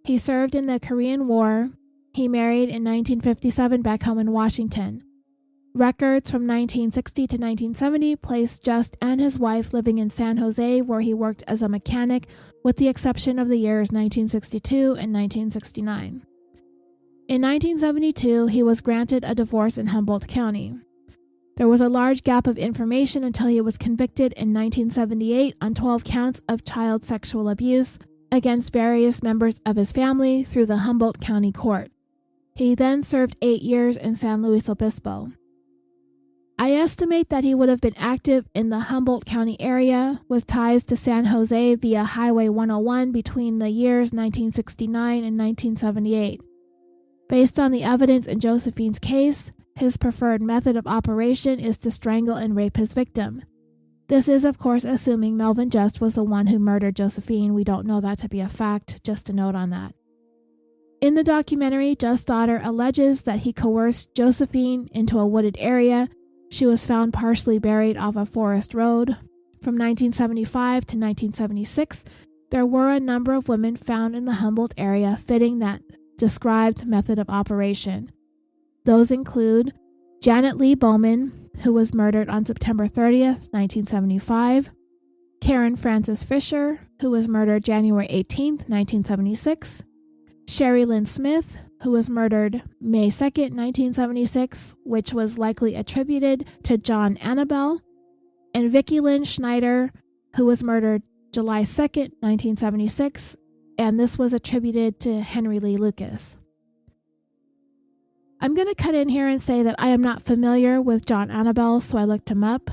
He served in the Korean War. He married in 1957 back home in Washington. Records from 1960 to 1970 placed Just and his wife living in San Jose, where he worked as a mechanic, with the exception of the years 1962 and 1969. In 1972, he was granted a divorce in Humboldt County. There was a large gap of information until he was convicted in 1978 on 12 counts of child sexual abuse against various members of his family through the Humboldt County Court. He then served 8 years in San Luis Obispo. I estimate that he would have been active in the Humboldt County area with ties to San Jose via Highway 101 between the years 1969 and 1978. Based on the evidence in Josephine's case, his preferred method of operation is to strangle and rape his victim. This is, of course, assuming Melvin Just was the one who murdered Josephine. We don't know that to be a fact, just a note on that. In the documentary, Just's daughter alleges that he coerced Josephine into a wooded area. She was found partially buried off a forest road. From 1975 to 1976, There were a number of women found in the Humboldt area fitting that described method of operation. Those include Janet Lee Bowman, who was murdered on September 30th, 1975, Karen Frances Fisher, who was murdered January 18th, 1976, Sherry Lynn Smith, who was murdered May 2nd, 1976, which was likely attributed to John Annabelle, and Vicki Lynn Schneider, who was murdered July 2nd, 1976, and this was attributed to Henry Lee Lucas. I'm going to cut in here and say that I am not familiar with John Annabelle, so I looked him up.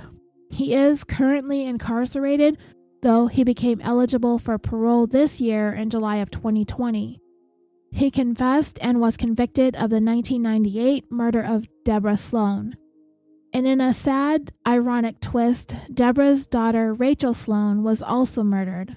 He is currently incarcerated, though he became eligible for parole this year in July of 2020. He confessed and was convicted of the 1998 murder of Deborah Sloan. And in a sad, ironic twist, Deborah's daughter Rachel Sloan was also murdered.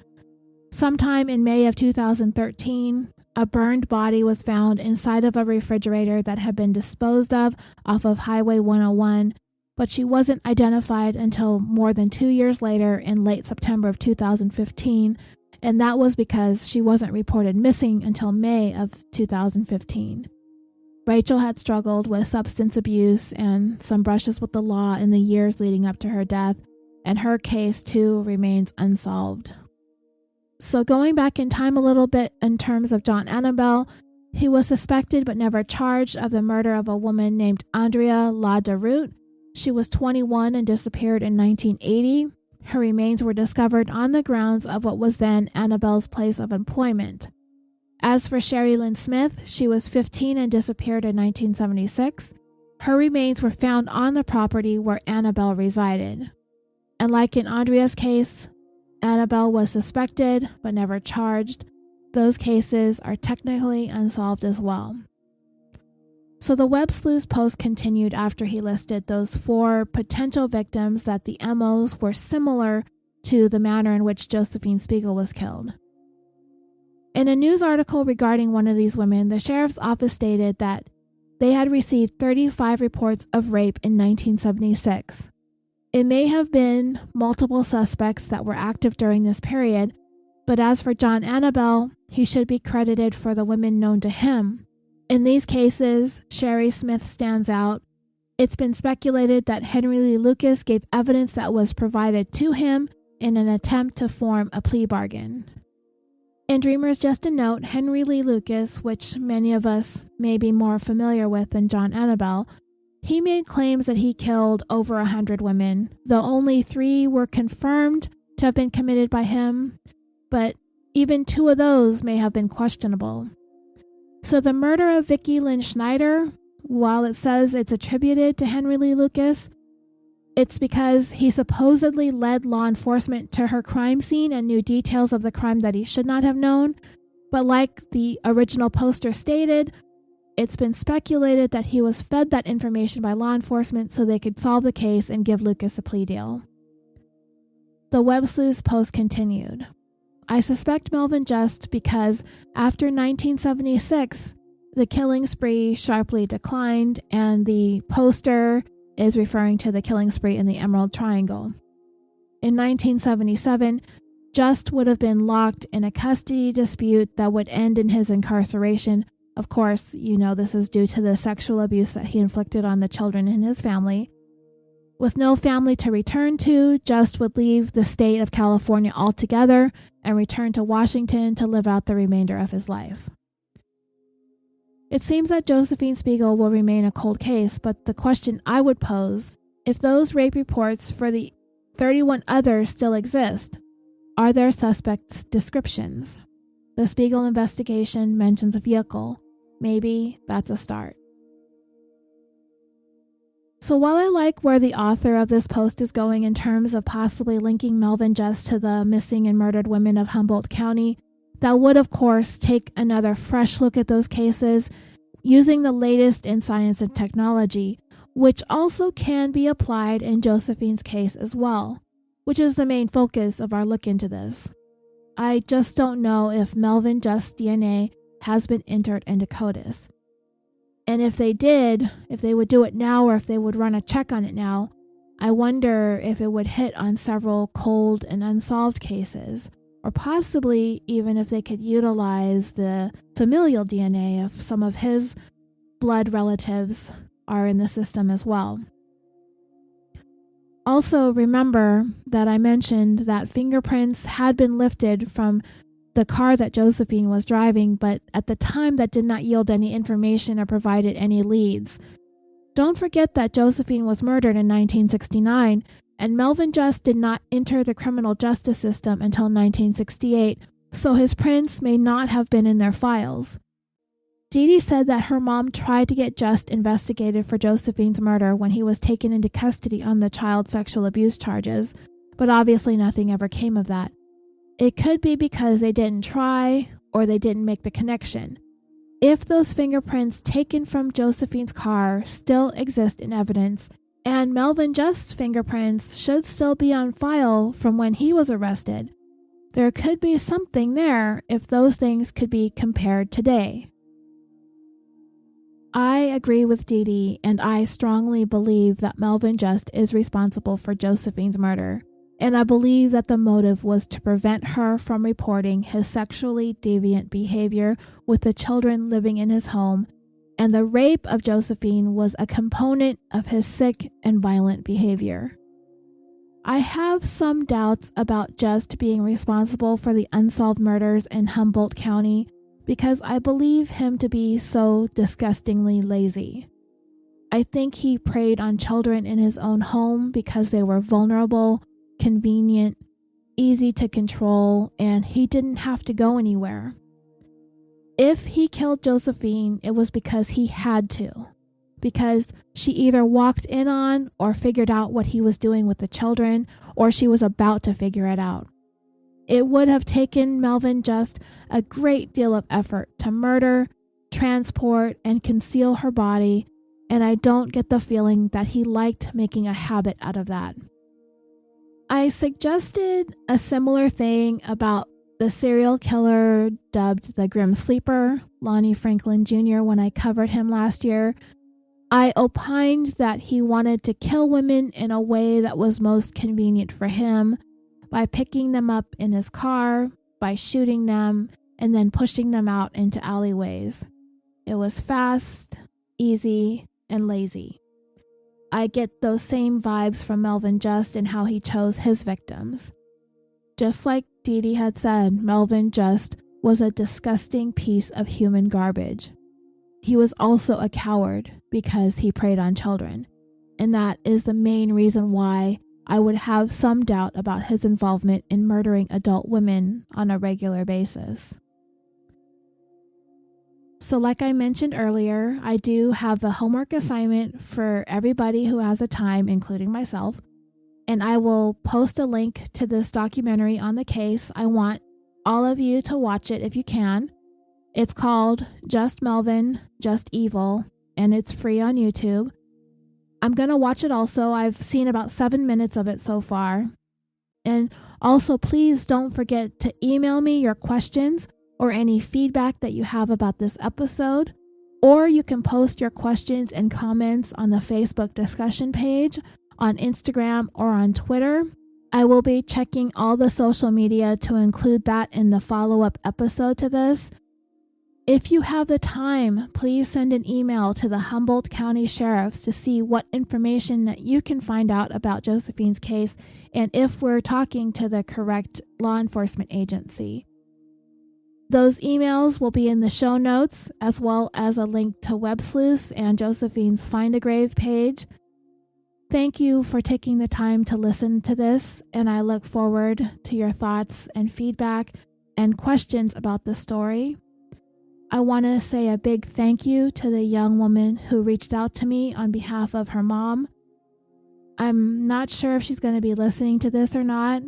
Sometime in May of 2013, a burned body was found inside of a refrigerator that had been disposed of off of Highway 101, but she wasn't identified until more than 2 years later in late September of 2015, and that was because she wasn't reported missing until May of 2015. Rachel had struggled with substance abuse and some brushes with the law in the years leading up to her death, and her case, too, remains unsolved. So going back in time a little bit in terms of John Annabelle, he was suspected but never charged of the murder of a woman named Andrea La Daroute. She was 21 and disappeared in 1980. Her remains were discovered on the grounds of what was then Annabelle's place of employment. As for Sherry Lynn Smith, she was 15 and disappeared in 1976. Her remains were found on the property where Annabelle resided. And like in Andrea's case, Annabelle was suspected but never charged. Those cases are technically unsolved as well. So the Web Sleuth's post continued after he listed those 4 potential victims that the MOs were similar to the manner in which Josephine Spegel was killed. In a news article regarding one of these women, the sheriff's office stated that they had received 35 reports of rape in 1976. It may have been multiple suspects that were active during this period, but as for John Annabelle, he should be credited for the women known to him. In these cases, Sherry Smith stands out. It's been speculated that Henry Lee Lucas gave evidence that was provided to him in an attempt to form a plea bargain. In Dreamers Just a Note, Henry Lee Lucas, which many of us may be more familiar with than John Annabelle, he made claims that he killed over 100 women, though only 3 were confirmed to have been committed by him, but even 2 of those may have been questionable. So the murder of Vicki Lynn Schneider, while it says it's attributed to Henry Lee Lucas, it's because he supposedly led law enforcement to her crime scene and knew details of the crime that he should not have known. But like the original poster stated, it's been speculated that he was fed that information by law enforcement so they could solve the case and give Lucas a plea deal. The Web Sleuth's post continued. I suspect Melvin Just because after 1976, the killing spree sharply declined, and the poster is referring to the killing spree in the Emerald Triangle. In 1977, Just would have been locked in a custody dispute that would end in his incarceration. Of course, you know this is due to the sexual abuse that he inflicted on the children in his family. With no family to return to, Just would leave the state of California altogether and return to Washington to live out the remainder of his life. It seems that Josephine Spegel will remain a cold case, but the question I would pose, if those rape reports for the 31 others still exist, are there suspects' descriptions? The Spegel investigation mentions a vehicle. Maybe that's a start. So while I like where the author of this post is going in terms of possibly linking Melvin Just to the missing and murdered women of Humboldt County, that would, of course, take another fresh look at those cases using the latest in science and technology, which also can be applied in Josephine's case as well, which is the main focus of our look into this. I just don't know if Melvin Just's DNA has been entered into CODIS. And if they did, if they would do it now or if they would run a check on it now, I wonder if it would hit on several cold and unsolved cases, or possibly even if they could utilize the familial DNA if some of his blood relatives are in the system as well. Also, remember that I mentioned that fingerprints had been lifted from the car that Josephine was driving, but at the time that did not yield any information or provided any leads. Don't forget that Josephine was murdered in 1969, and Melvin Just did not enter the criminal justice system until 1968, so his prints may not have been in their files. Dee Dee said that her mom tried to get Just investigated for Josephine's murder when he was taken into custody on the child sexual abuse charges, but obviously nothing ever came of that. It could be because they didn't try or they didn't make the connection. If those fingerprints taken from Josephine's car still exist in evidence, and Melvin Just's fingerprints should still be on file from when he was arrested, there could be something there if those things could be compared today. I agree with Dee Dee, and I strongly believe that Melvin Just is responsible for Josephine's murder, and I believe that the motive was to prevent her from reporting his sexually deviant behavior with the children living in his home, and the rape of Josephine was a component of his sick and violent behavior. I have some doubts about Just being responsible for the unsolved murders in Humboldt County, because I believe him to be so disgustingly lazy. I think he preyed on children in his own home because they were vulnerable, convenient, easy to control, and he didn't have to go anywhere. If he killed Josephine, it was because he had to, because she either walked in on or figured out what he was doing with the children, or she was about to figure it out. It would have taken Melvin Just a great deal of effort to murder, transport, and conceal her body, and I don't get the feeling that he liked making a habit out of that. I suggested a similar thing about the serial killer dubbed the Grim Sleeper, Lonnie Franklin Jr., when I covered him last year. I opined that he wanted to kill women in a way that was most convenient for him, by picking them up in his car, by shooting them, and then pushing them out into alleyways. It was fast, easy, and lazy. I get those same vibes from Melvin Just and how he chose his victims. Just like Dee Dee had said, Melvin Just was a disgusting piece of human garbage. He was also a coward because he preyed on children, and that is the main reason why I would have some doubt about his involvement in murdering adult women on a regular basis. So like I mentioned earlier, I do have a homework assignment for everybody who has the time, including myself, and I will post a link to this documentary on the case. I want all of you to watch it if you can. It's called Just Melvin, Just Evil, and it's free on YouTube. I'm going to watch it also. I've seen about 7 minutes of it so far. And also, please don't forget to email me your questions or any feedback that you have about this episode. Or you can post your questions and comments on the Facebook discussion page, on Instagram, or on Twitter. I will be checking all the social media to include that in the follow-up episode to this. If you have the time, please send an email to the Humboldt County Sheriffs to see what information that you can find out about Josephine's case and if we're talking to the correct law enforcement agency. Those emails will be in the show notes, as well as a link to Web Sleuths and Josephine's Find a Grave page. Thank you for taking the time to listen to this, and I look forward to your thoughts and feedback and questions about the story. I want to say a big thank you to the young woman who reached out to me on behalf of her mom. I'm not sure if she's going to be listening to this or not.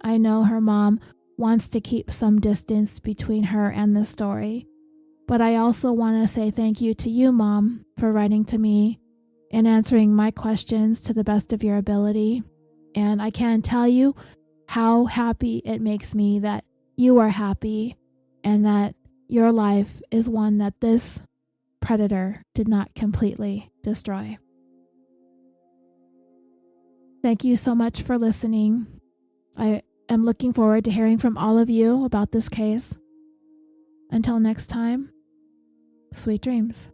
I know her mom wants to keep some distance between her and the story. But I also want to say thank you to you, Mom, for writing to me and answering my questions to the best of your ability. And I can't tell you how happy it makes me that you are happy and that your life is one that this predator did not completely destroy. Thank you so much for listening. I am looking forward to hearing from all of you about this case. Until next time, sweet dreams.